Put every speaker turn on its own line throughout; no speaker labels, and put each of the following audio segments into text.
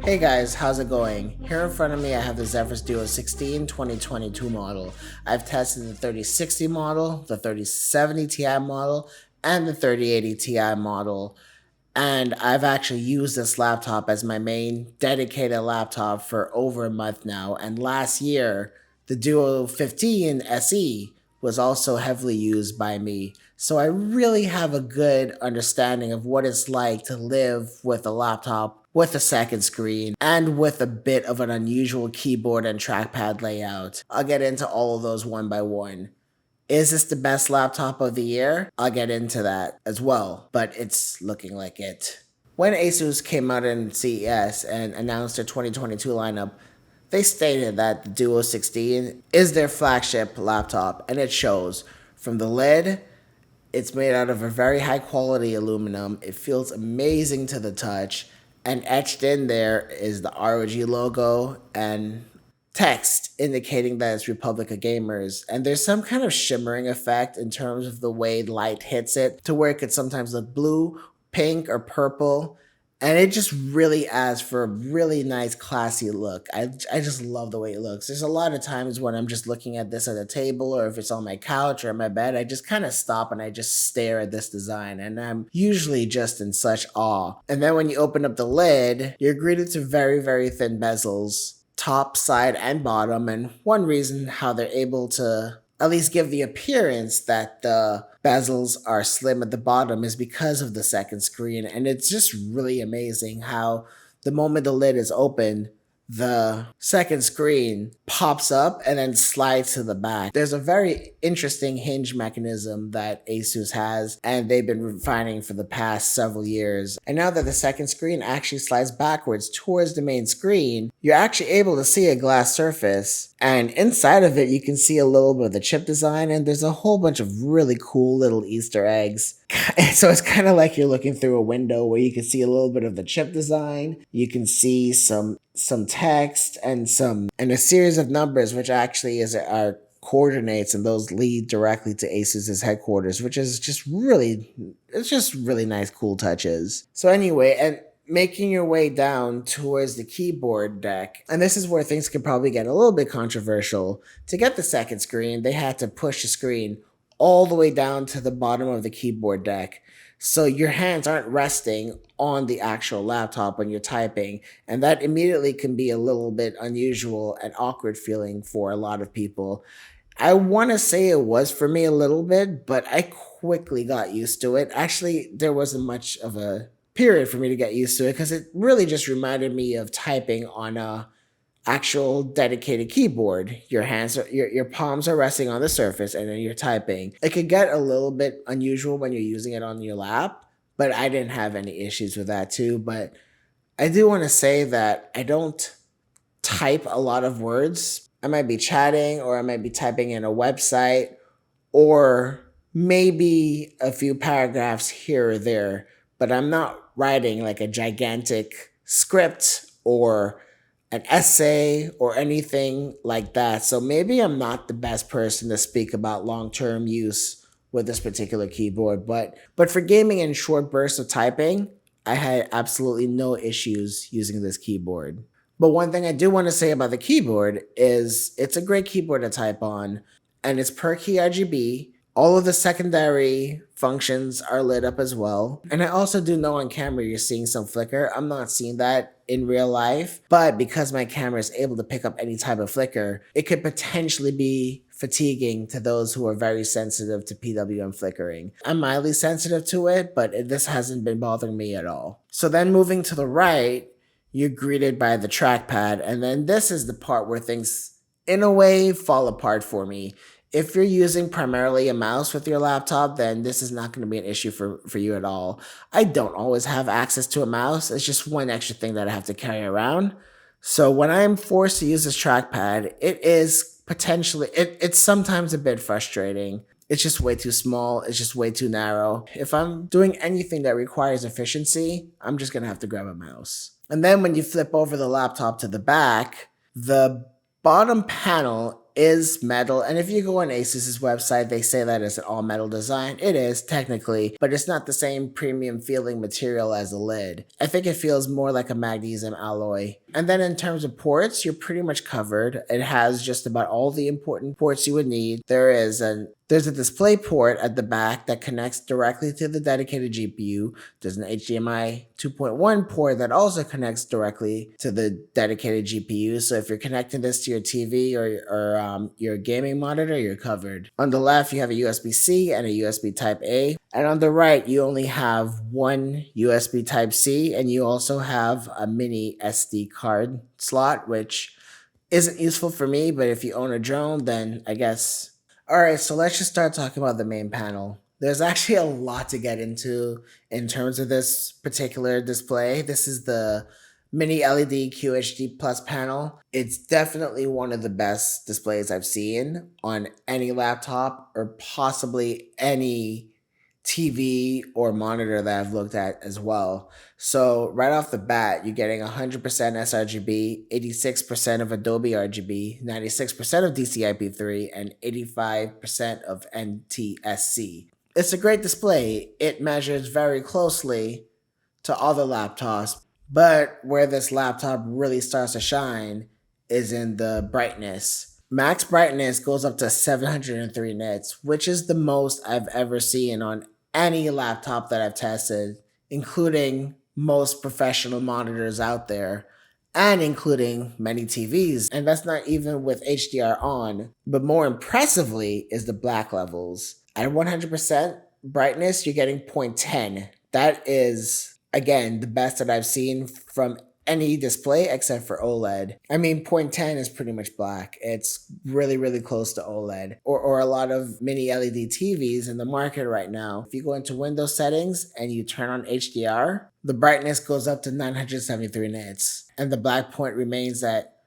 Hey guys, how's it going? Here in front of me I have the Zephyrus Duo 16 2022 model. I've tested the 3060 model, the 3070 Ti model, and the 3080 Ti model. And I've actually used this laptop as my main dedicated laptop for over a month now. And last year, the Duo 15 SE was also heavily used by me. So I really have a good understanding of what it's like to live with a laptop with a second screen and with a bit of an unusual keyboard and trackpad layout. I'll get into all of those one by one. Is this the best laptop of the year? I'll get into that as well, but it's looking like it. When Asus came out in CES and announced their 2022 lineup, they stated that the Duo 16 is their flagship laptop, and it shows. From the lid, it's made out of a very high quality aluminum. It feels amazing to the touch, and etched in there is the ROG logo and text indicating that it's Republic of Gamers. And there's some kind of shimmering effect in terms of the way light hits it to where it could sometimes look blue, pink, or purple. And it just really adds for a really nice, classy look. I just love the way it looks. There's a lot of times when I'm just looking at this at a table, or if it's on my couch or in my bed, I just kind of stop and I just stare at this design. And I'm usually just in such awe. And then when you open up the lid, you're greeted to very, very thin bezels, top, side, and bottom. And one reason how they're able to at least give the appearance that the bezels are slim at the bottom is because of the second screen. And it's just really amazing how the moment the lid is open, the second screen pops up and then slides to the back. There's a very interesting hinge mechanism that Asus has, and they've been refining for the past several years. And now that the second screen actually slides backwards towards the main screen, you're actually able to see a glass surface, and inside of it you can see a little bit of the chip design, and there's a whole bunch of really cool little Easter eggs. So it's kind of like you're looking through a window where you can see a little bit of the chip design. You can see some text and a series of numbers, which actually are coordinates, and those lead directly to Asus's headquarters, which is just really nice, cool touches. So anyway, and making your way down towards the keyboard deck, and this is where things could probably get a little bit controversial. To get the second screen, they had to push the screen all the way down to the bottom of the keyboard deck. So your hands aren't resting on the actual laptop when you're typing. And that immediately can be a little bit unusual and awkward feeling for a lot of people. I want to say it was for me a little bit, but I quickly got used to it. Actually, there wasn't much of a period for me to get used to it because it really just reminded me of typing on a actual dedicated keyboard. Your hands are, your palms are resting on the surface and then you're typing. It could get a little bit unusual when you're using it on your lap, but I didn't have any issues with that too. But I do want to say that I don't type a lot of words. I might be chatting, or I might be typing in a website, or maybe a few paragraphs here or there, but I'm not writing like a gigantic script or an essay or anything like that. So maybe I'm not the best person to speak about long-term use with this particular keyboard, but for gaming and short bursts of typing, I had absolutely no issues using this keyboard. But one thing I do want to say about the keyboard is it's a great keyboard to type on, and it's per key RGB. All of the secondary functions are lit up as well. And I also do know on camera you're seeing some flicker. I'm not seeing that in real life, but because my camera is able to pick up any type of flicker, it could potentially be fatiguing to those who are very sensitive to PWM flickering. I'm mildly sensitive to it, but this hasn't been bothering me at all. So then moving to the right, you're greeted by the trackpad, and then this is the part where things, in a way, fall apart for me. If you're using primarily a mouse with your laptop, then this is not going to be an issue for you at all. I don't always have access to a mouse. It's just one extra thing that I have to carry around. So when I'm forced to use this trackpad, it is potentially, it's sometimes a bit frustrating. It's just way too small. It's just way too narrow. If I'm doing anything that requires efficiency, I'm just going to have to grab a mouse. And then when you flip over the laptop to the back, the bottom panel is metal, and if you go on Asus's website, they say that it's an all metal design. It is technically, but it's not the same premium feeling material as the lid. I think it feels more like a magnesium alloy. And then in terms of ports, you're pretty much covered. It has just about all the important ports you would need. There's a display port at the back that connects directly to the dedicated GPU. There's an HDMI 2.1 port that also connects directly to the dedicated GPU. So if you're connecting this to your TV or your gaming monitor, you're covered. On the left, you have a USB-C and a USB Type-A. And on the right, you only have one USB Type-C, and you also have a mini SD card slot, which isn't useful for me, but if you own a drone, then I guess. Alright, so let's just start talking about the main panel. There's actually a lot to get into in terms of this particular display. This is the Mini LED QHD Plus panel. It's definitely one of the best displays I've seen on any laptop or possibly any TV or monitor that I've looked at as well. So right off the bat, you're getting 100% sRGB, 86% of Adobe RGB, 96% of DCI-P3, and 85% of NTSC. It's a great display. It measures very closely to other laptops, but where this laptop really starts to shine is in the brightness. Max brightness goes up to 703 nits, which is the most I've ever seen on any laptop that I've tested, including most professional monitors out there, and including many TVs. And that's not even with HDR on. But more impressively is the black levels. At 100% brightness, you're getting 0.10. That is, again, the best that I've seen from any display except for OLED. I mean, 0.10 is pretty much black. It's really, really close to OLED or a lot of mini LED TVs in the market right now. If you go into Windows settings and you turn on HDR, the brightness goes up to 973 nits and the black point remains at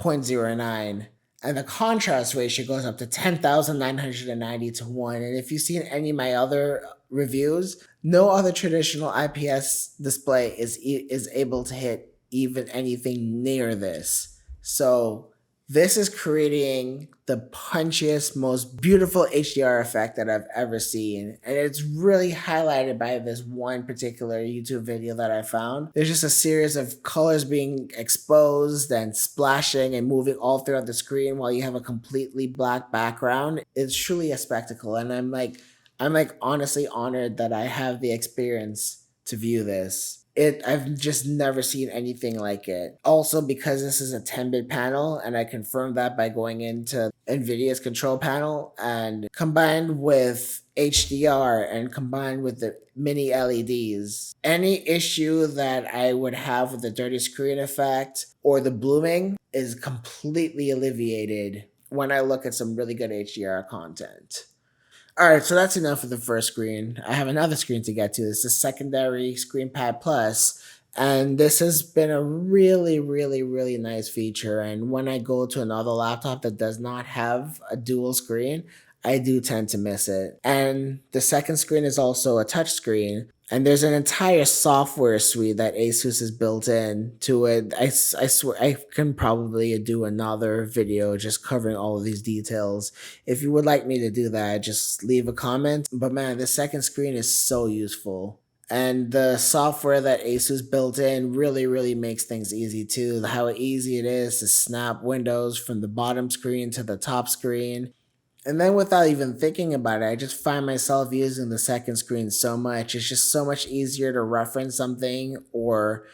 0.09. And the contrast ratio goes up to 10,990 to 1. And if you've seen any of my other reviews, no other traditional IPS display is able to hit even anything near this. So this is creating the punchiest, most beautiful HDR effect that I've ever seen. And it's really highlighted by this one particular YouTube video that I found. There's just a series of colors being exposed and splashing and moving all throughout the screen while you have a completely black background. It's truly a spectacle. And I'm honestly honored that I have the experience to view this. I've just never seen anything like it. Also, because this is a 10-bit panel, and I confirmed that by going into NVIDIA's control panel, and combined with HDR and combined with the mini LEDs, any issue that I would have with the dirty screen effect or the blooming is completely alleviated when I look at some really good HDR content. Alright, so that's enough for the first screen. I have another screen to get to. This is secondary ScreenPad Plus, and this has been a really, really, really nice feature. And when I go to another laptop that does not have a dual screen, I do tend to miss it. And the second screen is also a touch screen. And there's an entire software suite that Asus has built in to it. I swear I can probably do another video just covering all of these details. If you would like me to do that, just leave a comment. But man, the second screen is so useful. And the software that Asus built in really, really makes things easy too. How easy it is to snap windows from the bottom screen to the top screen. And then without even thinking about it, I just find myself using the second screen so much. It's just so much easier to reference something, or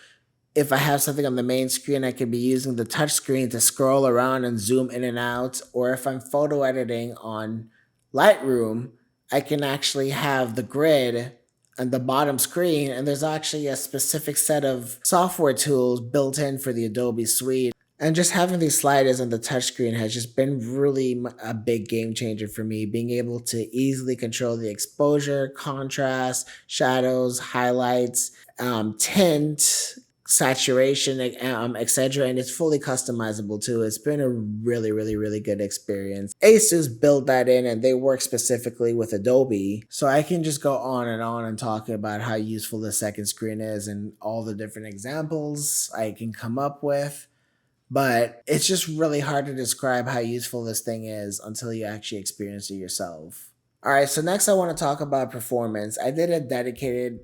if I have something on the main screen, I could be using the touch screen to scroll around and zoom in and out. Or if I'm photo editing on Lightroom, I can actually have the grid on the bottom screen, and there's actually a specific set of software tools built in for the Adobe suite. And just having these sliders on the touchscreen has just been really a big game changer for me. Being able to easily control the exposure, contrast, shadows, highlights, tint, saturation, etc. And it's fully customizable too. It's been a really, really, really good experience. Asus built that in and they work specifically with Adobe. So I can just go on and talk about how useful the second screen is and all the different examples I can come up with. But it's just really hard to describe how useful this thing is until you actually experience it yourself. All right, so next I want to talk about performance. I did a dedicated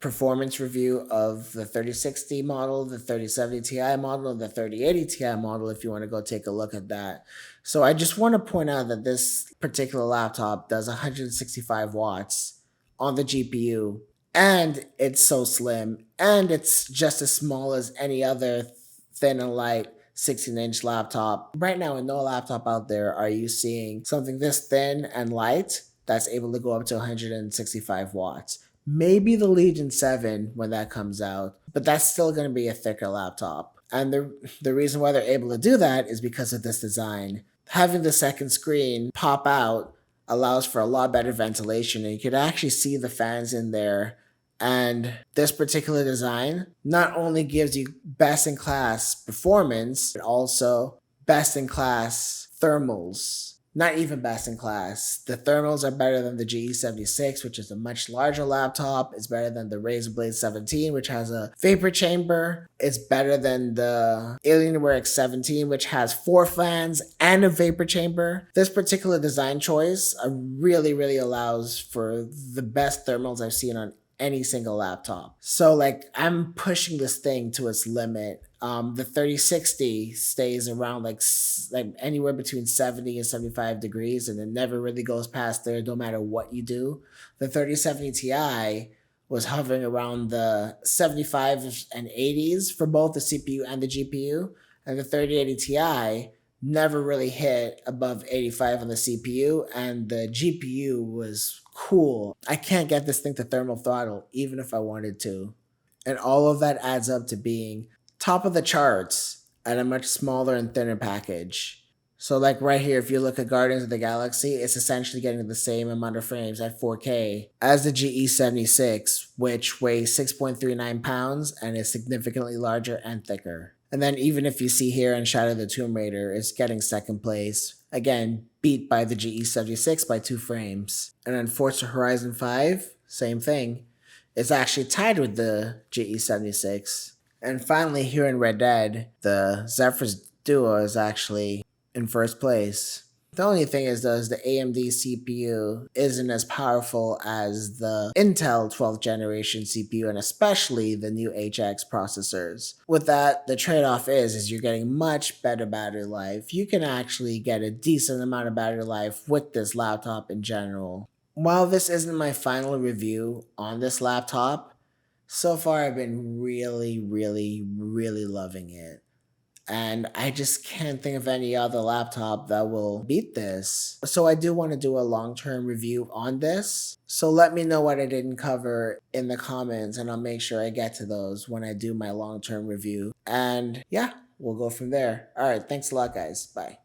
performance review of the 3060 model, the 3070 Ti model, and the 3080 Ti model if you want to go take a look at that. So I just want to point out that this particular laptop does 165 watts on the GPU, and it's so slim, and it's just as small as any other thin and light 16-inch laptop. Right now, in no laptop out there are you seeing something this thin and light that's able to go up to 165 watts. Maybe the Legion 7 when that comes out, but that's still going to be a thicker laptop. And the reason why they're able to do that is because of this design. Having the second screen pop out allows for a lot better ventilation, and you could actually see the fans in there. And this particular design not only gives you best in class performance, but also best in class thermals. Not even best in class. The thermals are better than the GE76, which is a much larger laptop. It's better than the Razer Blade 17, which has a vapor chamber. It's better than the Alienware X17, which has 4 fans and a vapor chamber. This particular design choice really, really allows for the best thermals I've seen on any single laptop. So like I'm pushing this thing to its limit. The 3060 stays around like anywhere between 70 and 75 degrees, and it never really goes past there no matter what you do. The 3070 Ti was hovering around the 75 and 80s for both the CPU and the GPU, and the 3080 Ti never really hit above 85 on the CPU, and the GPU was cool. I can't get this thing to thermal throttle even if I wanted to. And all of that adds up to being top of the charts at a much smaller and thinner package. So like right here, if you look at Guardians of the Galaxy, it's essentially getting the same amount of frames at 4K as the GE76, which weighs 6.39 pounds and is significantly larger and thicker. And then even if you see here in Shadow of the Tomb Raider, it's getting second place. Again, beat by the GE76 by 2 frames. And then Forza Horizon 5, same thing. It's actually tied with the GE76. And finally, here in Red Dead, the Zephyrus Duo is actually in first place. The only thing is though, is the AMD CPU isn't as powerful as the Intel 12th generation CPU, and especially the new HX processors. With that, the trade-off is you're getting much better battery life. You can actually get a decent amount of battery life with this laptop in general. While this isn't my final review on this laptop, so far I've been really, really, really loving it. And I just can't think of any other laptop that will beat this. So I do want to do a long-term review on this. So let me know what I didn't cover in the comments, and I'll make sure I get to those when I do my long-term review. And yeah, we'll go from there. All right, thanks a lot, guys. Bye.